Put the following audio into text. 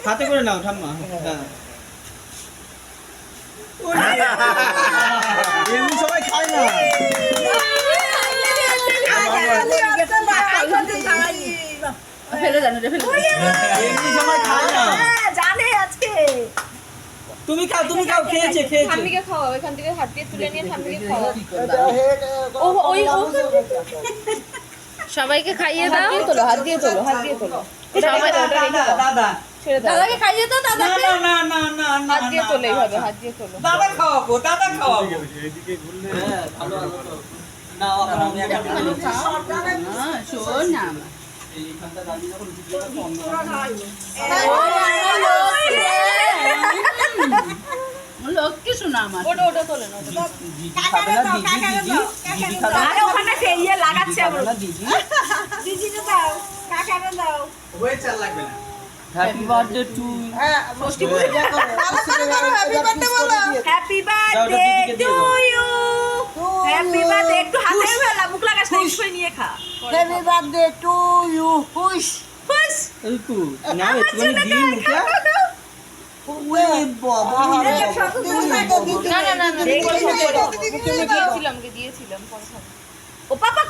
হাতে করে নাও ঠাম্মা। এমনি সবাই খায় না। এমনি সবাই খায় না। তুমি খাও, তুমি খাও। খেয়েছে। ঠাম্মিকে খাওয়াও, এখান থেকে হাত দিয়ে তুলে নিয়ে ঠাম্মিকে খাওয়াও। সবাইকে খাইয়ে দাও। হাত দিয়ে তোলো। সবাই দাদা ছেড়ে দাও। দাদাকে খাইয়ে দাও। দাদাকে না হাত দিয়ে তোলো, এইভাবে হাত দিয়ে তোলো। দাদা খাওয়াবো। এদিকে ঘুরলে ভালো তো। না আমি একটা শোন না এইখানটা দাঁড়িয়ে যখন ভিডিওটা বন্ধ লক্ষ্মী শোনা আমার। ওটা তোলে না। দিদি খাবে না। দিদি খাবে না। আরে ওখানে খেয়ে লাগাচ্ছে আবার। দিদি দিদিকে দাও, কাকাকে দাও। ওই চাল লাগবে না। হ্যাপি বার্থডে টু ষষ্ঠী পূজা করো। হ্যাপি বার্থডে বলো। Happy birthday to you. Happy birthday একটু হাতে ফেলা, মুখ লাগাস না, ইসই নিয়ে খা। Happy birthday to you. হুশ হুশ। এই তো না একটুখানি দিন মুখে। ওরে বাবা না দিয়েছিলাম পরে খাবো। ও পাপা